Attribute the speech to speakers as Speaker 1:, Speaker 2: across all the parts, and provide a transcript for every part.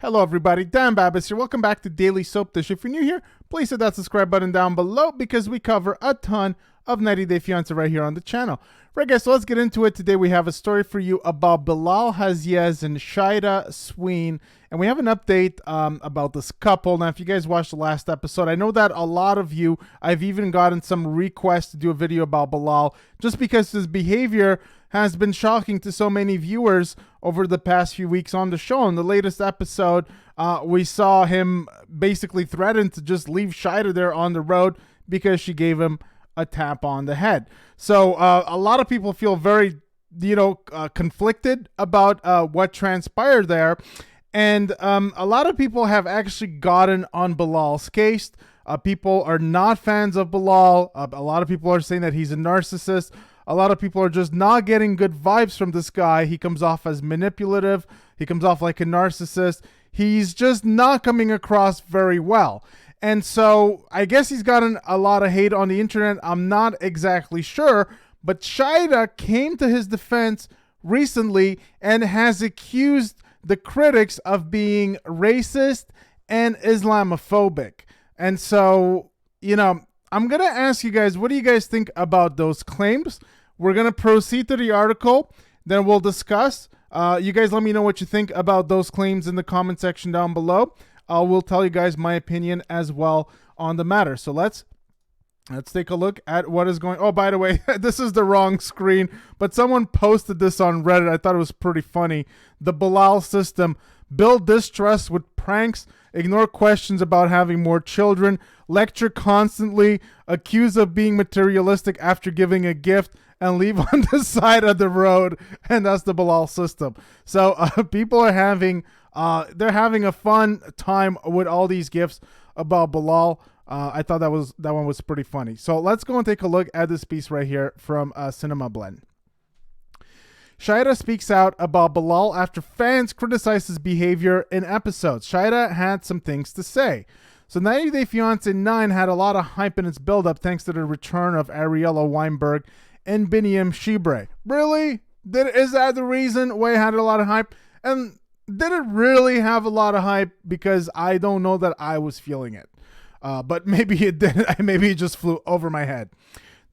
Speaker 1: Hello everybody, Dan Babis here. Welcome back to Daily Soap Dish. If you're new here, please hit that subscribe button down below because we cover a ton of 90 Day Fiancé right here on the channel. Right guys, so let's get into it. Today we have a story for you about Bilal Haziez and Shaeeda Sween. And we have an update about this couple. Now, if you guys watched the last episode, I know that a lot of you, I've even gotten some requests to do a video about Bilal just because his behavior has been shocking to so many viewers over the past few weeks on the show. In the latest episode, we saw him basically threaten to just leave Shaeeda there on the road because she gave him a tap on the head. So a lot of people feel very, conflicted about what transpired there. And a lot of people have actually gotten on Bilal's case. People are not fans of Bilal. A lot of people are saying that he's a narcissist. A lot of people are just not getting good vibes from this guy. He comes off as manipulative. He comes off like a narcissist. He's just not coming across very well. And so I guess he's gotten a lot of hate on the internet. I'm not exactly sure. But Shaeeda came to his defense recently and has accused the critics of being racist and Islamophobic. And so, I'm going to ask you guys, what do you guys think about those claims? We're going to proceed to the article, then we'll discuss. You guys let me know what you think about those claims in the comment section down below. We'll tell you guys my opinion as well on the matter. So let's take a look at what is going on. Oh, by the way, this is the wrong screen, but someone posted this on Reddit. I thought it was pretty funny. The Bilal system: build distrust with pranks, ignore questions about having more children, lecture constantly, accuse of being materialistic after giving a gift, and leave on the side of the road. And that's the Bilal system. So people are having a fun time with all these gifts about Bilal. I thought that one was pretty funny. So let's go and take a look at this piece right here from Cinema Blend. Shaeeda speaks out about Bilal after fans criticize his behavior in episodes. Shaeeda had some things to say. So 90 Day Fiancé 9 had a lot of hype in its build-up thanks to the return of Ariella Weinberg and Biniyam Shibre. Really? Is that the reason why it had a lot of hype? And did it really have a lot of hype? Because I don't know that I was feeling it. But maybe it did. Maybe it just flew over my head.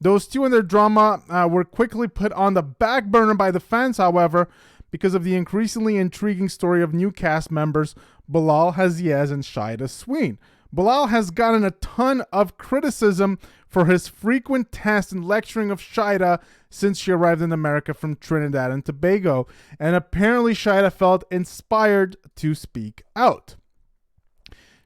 Speaker 1: Those two and their drama were quickly put on the back burner by the fans, however, because of the increasingly intriguing story of new cast members Bilal Haziez and Shaeeda Sween. Bilal has gotten a ton of criticism for his frequent tests and lecturing of Shaeeda since she arrived in America from Trinidad and Tobago, and apparently Shaeeda felt inspired to speak out.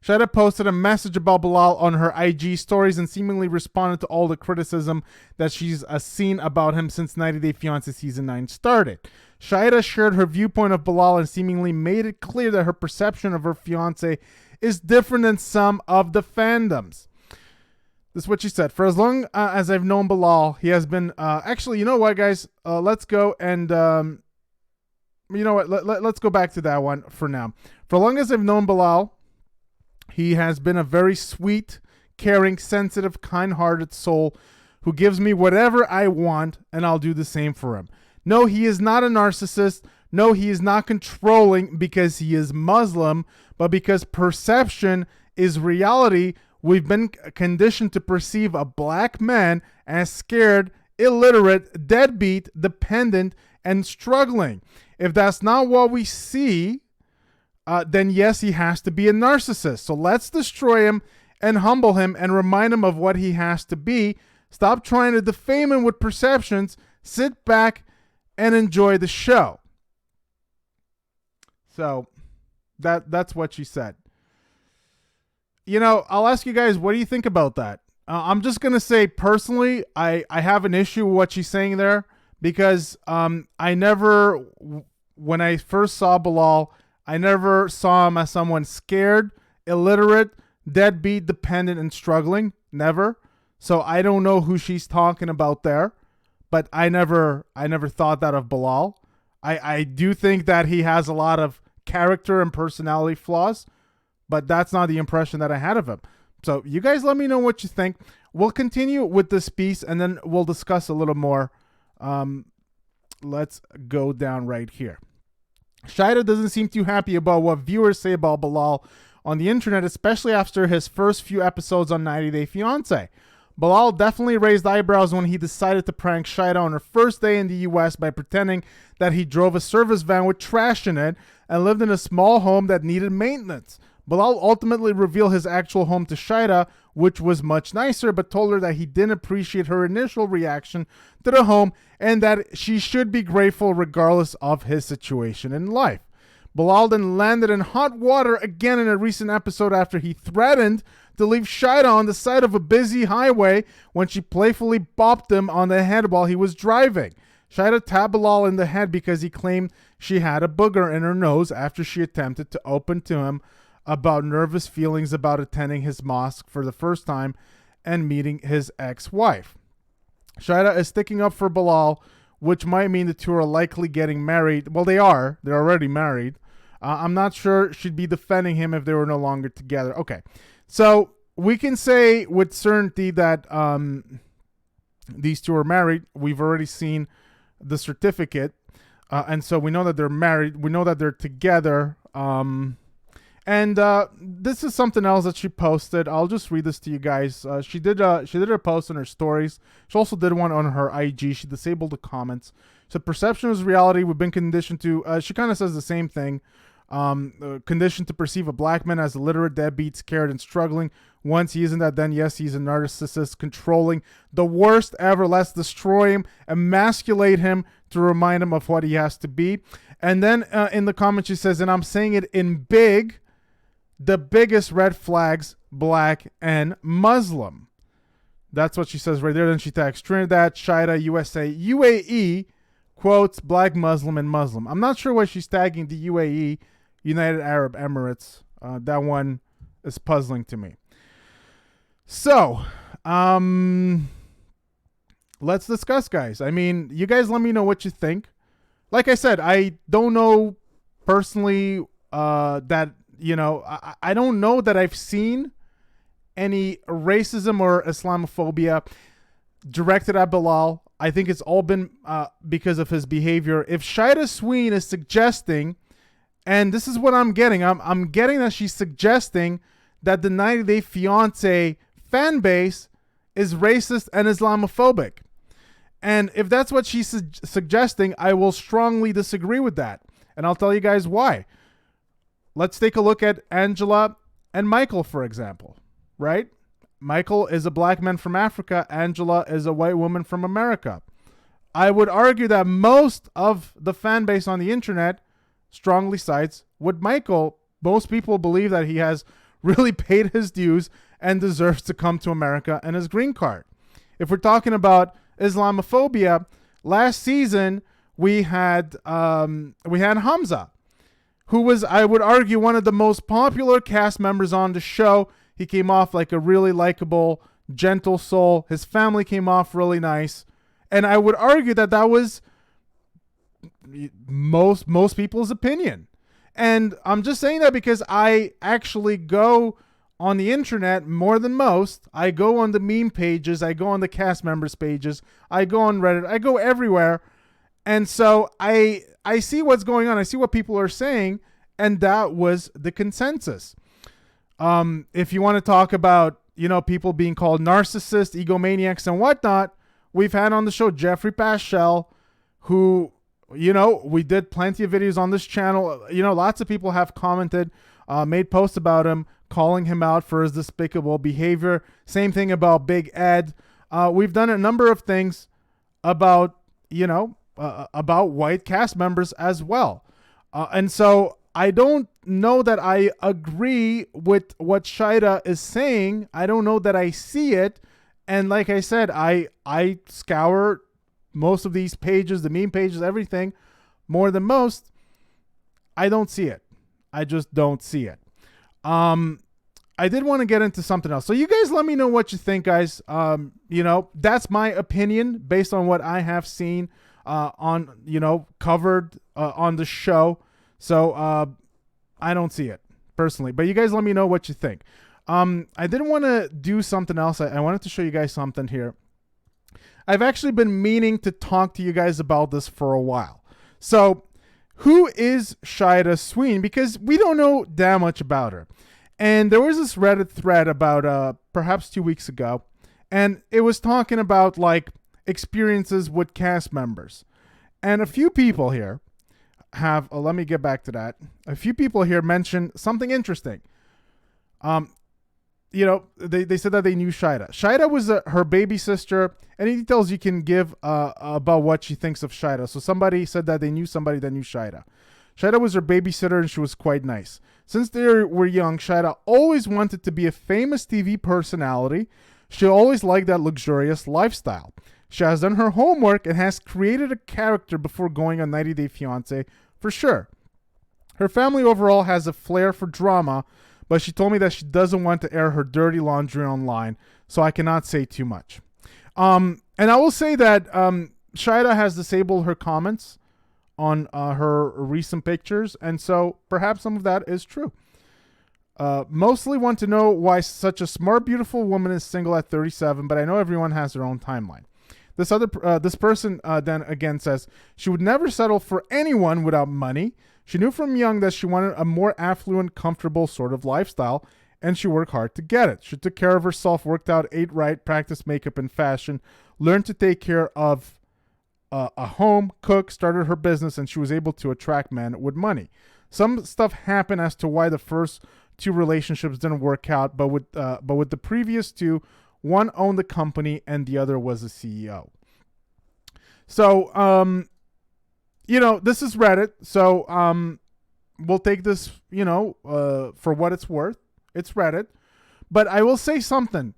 Speaker 1: Shaeeda posted a message about Bilal on her IG stories and seemingly responded to all the criticism that she's seen about him since 90 Day Fiancé Season 9 started. Shaeeda shared her viewpoint of Bilal and seemingly made it clear that her perception of her fiancé is different than some of the fandoms. This is what she said. For as long as I've known Bilal, he has been... actually, you know what, guys? Let's go and... you know what? Let's go back to that one for now. For as long as I've known Bilal, he has been a very sweet, caring, sensitive, kind-hearted soul who gives me whatever I want, and I'll do the same for him. No, he is not a narcissist. No, he is not controlling because he is Muslim, but because perception is reality. We've been conditioned to perceive a black man as scared, illiterate, deadbeat, dependent, and struggling. If that's not what we see, then yes, he has to be a narcissist. So let's destroy him and humble him and remind him of what he has to be. Stop trying to defame him with perceptions. Sit back and enjoy the show. So that's what she said. I'll ask you guys, what do you think about that? I'm just going to say, personally, I have an issue with what she's saying there because when I first saw Bilal, I never saw him as someone scared, illiterate, deadbeat, dependent, and struggling. Never. So I don't know who she's talking about there, but I never thought that of Bilal. I do think that he has a lot of character and personality flaws, but that's not the impression that I had of him. So you guys let me know what you think. We'll continue with this piece and then we'll discuss a little more. Let's go down right here. Shaeeda doesn't seem too happy about what viewers say about Bilal on the internet, especially after his first few episodes on 90 Day Fiancé. Bilal definitely raised eyebrows when he decided to prank Shaeeda on her first day in the US by pretending that he drove a service van with trash in it and lived in a small home that needed maintenance. Bilal ultimately revealed his actual home to Shaeeda, which was much nicer, but told her that he didn't appreciate her initial reaction to the home and that she should be grateful regardless of his situation in life. Bilal then landed in hot water again in a recent episode after he threatened to leave Shaeeda on the side of a busy highway when she playfully bopped him on the head while he was driving. Shaeeda tapped Bilal in the head because he claimed she had a booger in her nose after she attempted to open to him about nervous feelings about attending his mosque for the first time and meeting his ex-wife. Shaeeda is sticking up for Bilal, which might mean the two are likely getting married. Well, they are. They're already married. I'm not sure she'd be defending him if they were no longer together. Okay. So we can say with certainty that these two are married. We've already seen the certificate. And so we know that they're married. We know that they're together. And this is something else that she posted. I'll just read this to you guys. She did a post on her stories. She also did one on her IG. She disabled the comments. So perception is reality. We've been conditioned to, she kind of says the same thing. Conditioned to perceive a black man as illiterate, deadbeat, scared, and struggling. Once he isn't that, then yes, he's a narcissist, controlling, the worst ever. Let's destroy him, emasculate him to remind him of what he has to be. And then in the comments she says, and I'm saying it in big, the biggest red flags, black and Muslim. That's what she says right there. Then she tags Trinidad, Shaeeda, USA, UAE, quotes, black, Muslim, and Muslim. I'm not sure why she's tagging the UAE, United Arab Emirates. That one is puzzling to me. So, let's discuss, guys. I mean, you guys let me know what you think. Like I said, I don't know personally that, you know, I don't know that I've seen any racism or Islamophobia directed at Bilal. I think it's all been because of his behavior. If Shaeeda Sween is suggesting, and this is what I'm getting, I'm getting that she's suggesting that the 90 Day Fiancé fan base is racist and Islamophobic. And if that's what she's suggesting, I will strongly disagree with that. And I'll tell you guys why. Let's take a look at Angela and Michael, for example, right? Michael is a black man from Africa. Angela is a white woman from America. I would argue that most of the fan base on the internet strongly sides with Michael. Most people believe that he has really paid his dues and deserves to come to America and his green card. If we're talking about Islamophobia, last season we had Hamza, who was, I would argue, one of the most popular cast members on the show. He came off like a really likable, gentle soul. His family came off really nice. And I would argue that that was most people's opinion. And I'm just saying that because I actually go on the internet more than most. I go on the meme pages. I go on the cast members pages. I go on Reddit. I go everywhere. And so I see what's going on. I see what people are saying. And that was the consensus. If you want to talk about, you know, people being called narcissists, egomaniacs, and whatnot, we've had on the show Jeffrey Paschal, who, you know, we did plenty of videos on this channel. You know, lots of people have commented, made posts about him, calling him out for his despicable behavior. Same thing about Big Ed. We've done a number of things about, you know, about white cast members as well. And so I don't know that I agree with what Shaeeda is saying. I don't know that I see it. And like I said, I scour most of these pages, the meme pages, everything, more than most. I don't see it. I just don't see it. I did want to get into something else. So you guys let me know what you think, guys. You know, that's my opinion based on what I have seen on, you know, covered on the show. So I don't see it personally, but you guys let me know what you think. I didn't want to do something else. I wanted to show you guys something here. I've actually been meaning to talk to you guys about this for a while. So who is Shaeeda Sween? Because we don't know that much about her. And there was this Reddit thread about perhaps 2 weeks ago, and it was talking about like experiences with cast members. And a few people here have, let me get back to that. A few people here mentioned something interesting. They said that they knew Shaeeda. Shaeeda was her baby sister. Any details you can give about what she thinks of Shaeeda? So somebody said that they knew somebody that knew Shaeeda. Shaeeda was her babysitter, and she was quite nice. Since they were young, Shaeeda always wanted to be a famous TV personality. She always liked that luxurious lifestyle. She has done her homework and has created a character before going on 90 Day Fiancé, for sure. Her family overall has a flair for drama, but she told me that she doesn't want to air her dirty laundry online, so I cannot say too much. And I will say that Shaeeda has disabled her comments on her recent pictures, and so perhaps some of that is true. Mostly want to know why such a smart, beautiful woman is single at 37, but I know everyone has their own timeline. This person then again says she would never settle for anyone without money. She knew from young that she wanted a more affluent, comfortable sort of lifestyle, and she worked hard to get it. She took care of herself, worked out, ate right, practiced makeup and fashion, learned to take care of a home, cook, started her business, and she was able to attract men with money. Some stuff happened as to why the first two relationships didn't work out, but with the previous two, one owned the company and the other was a CEO. So, this is Reddit. So, we'll take this, for what it's worth. It's Reddit. But I will say something.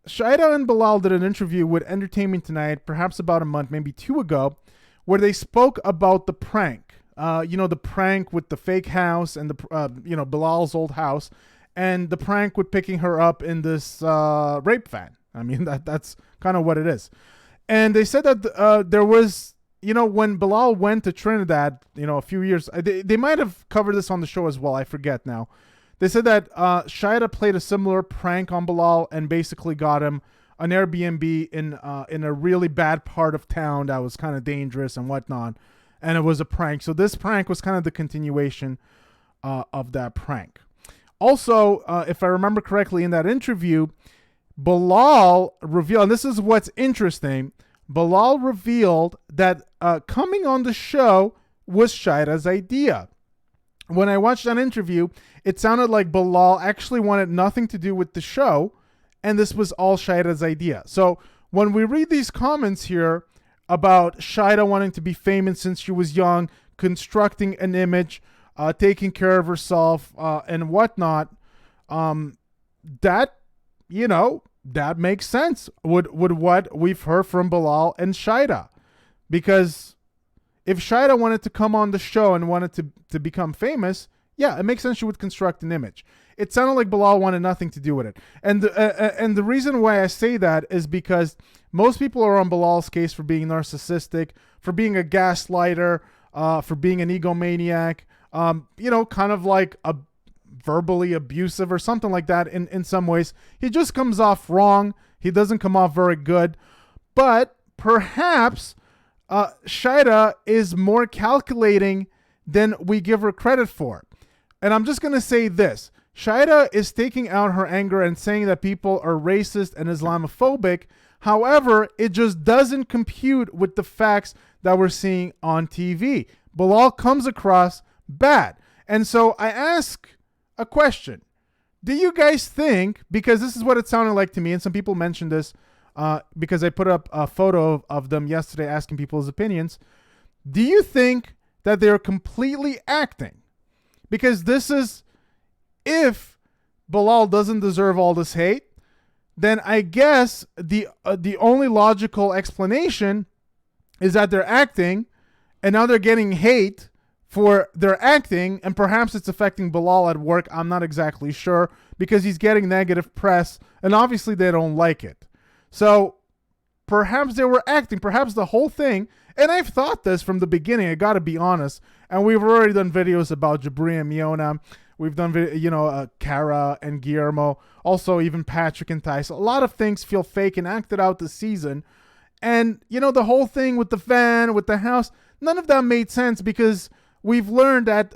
Speaker 1: Shaeeda and Bilal did an interview with Entertainment Tonight, perhaps about a month, maybe 2 ago, where they spoke about the prank. The prank with the fake house and Bilal's old house, and the prank with picking her up in this rape van. I mean, that's kind of what it is. And they said that there was, when Bilal went to Trinidad, a few years, they might have covered this on the show as well. I forget now. They said that Shaeeda played a similar prank on Bilal and basically got him an Airbnb in a really bad part of town that was kind of dangerous and whatnot. And it was a prank. So this prank was kind of the continuation of that prank. Also, if I remember correctly, in that interview, Bilal revealed, and this is what's interesting, Bilal revealed that coming on the show was Shaeeda's idea. When I watched that interview, it sounded like Bilal actually wanted nothing to do with the show, and this was all Shaeeda's idea. So when we read these comments here about Shaeeda wanting to be famous since she was young, constructing an image, taking care of herself, and whatnot, that makes sense with what we've heard from Bilal and Shaeeda. Because if Shaeeda wanted to come on the show and wanted to become famous, yeah, it makes sense she would construct an image. It sounded like Bilal wanted nothing to do with it. And the reason why I say that is because most people are on Bilal's case for being narcissistic, for being a gaslighter, for being an egomaniac, kind of like a verbally abusive or something like that in some ways. He just comes off wrong. He doesn't come off very good. But perhaps Shaeeda is more calculating than we give her credit for. And I'm just going to say this. Shaeeda is taking out her anger and saying that people are racist and Islamophobic. However, it just doesn't compute with the facts that we're seeing on TV. Bilal comes across bad. And so I ask a question. Do you guys think, because this is what it sounded like to me, and some people mentioned this because I put up a photo of them yesterday asking people's opinions. Do you think that they're completely acting? Because this is, if Bilal doesn't deserve all this hate, then I guess the only logical explanation is that they're acting, and now they're getting hate for their acting, and perhaps it's affecting Bilal at work. I'm not exactly sure, because he's getting negative press, and obviously they don't like it. So perhaps they were acting, perhaps the whole thing, and I've thought this from the beginning, I gotta be honest, and we've already done videos about Jabri and Miona. We've done, Cara and Guillermo, also even Patrick and Thais. A lot of things feel fake and acted out this season. And, the whole thing with the van, with the house, none of that made sense, because we've learned that,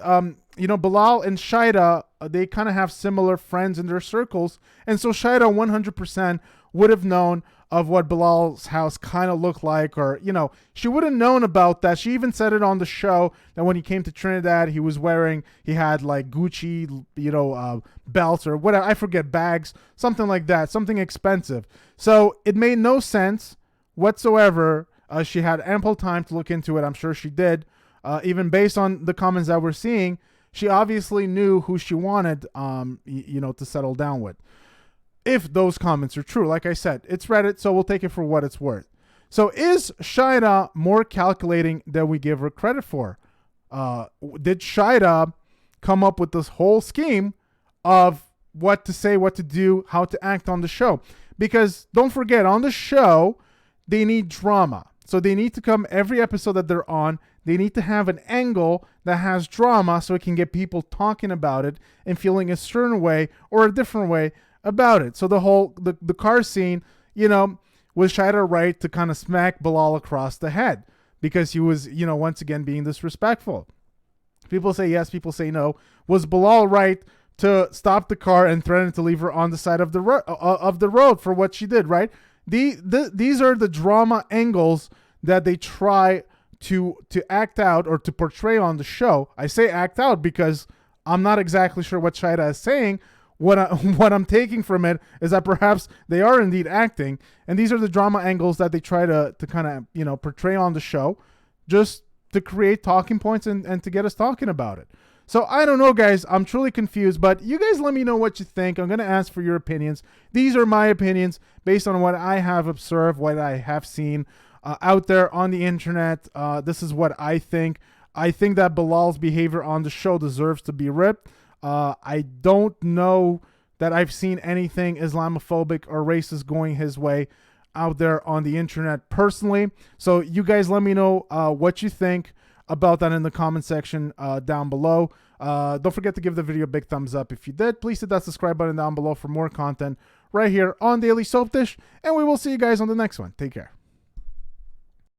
Speaker 1: you know, Bilal and Shaeeda, they kind of have similar friends in their circles. And so Shaeeda 100% would have known of what Bilal's house kind of looked like, or, you know, she would have known about that. She even said it on the show that when he came to Trinidad, he had like Gucci, you know, belts or whatever. I forget, bags, something like that, something expensive. So it made no sense whatsoever. She had ample time to look into it. I'm sure she did. Even based on the comments that we're seeing, she obviously knew who she wanted, you know, to settle down with. If those comments are true, like I said, it's Reddit, so we'll take it for what it's worth. So is Shaeeda more calculating than we give her credit for? Did Shaeeda come up with this whole scheme of what to say, what to do, how to act on the show? Because don't forget, on the show, they need drama. So they need to come every episode that they're on. They need to have an angle that has drama so it can get people talking about it and feeling a certain way or a different way about it. So the car scene, you know, was Shaeeda right to kind of smack Bilal across the head because he was, you know, once again being disrespectful. People say yes, people say no. Was Bilal right to stop the car and threaten to leave her on the side of the road for what she did, right? These are the drama angles that they try to act out or to portray on the show. I say act out because I'm not exactly sure what Shaeeda is saying. What I'm taking from it is that perhaps they are indeed acting, and these are the drama angles that they try to kind of, you know, portray on the show, just to create talking points and to get us talking about it. So I don't know, guys. I'm truly confused, but you guys let me know what you think. I'm going to ask for your opinions. These are my opinions based on what I have observed, what I have seen out there on the internet. This is what I think. I think that Bilal's behavior on the show deserves to be ripped. I don't know that I've seen anything Islamophobic or racist going his way out there on the internet personally. So you guys let me know what you think about that in the comment section down below. Don't forget to give the video a big thumbs up if you did. Please hit that subscribe button down below for more content right here on Daily Soap Dish. And we will see you guys on the next one. Take care.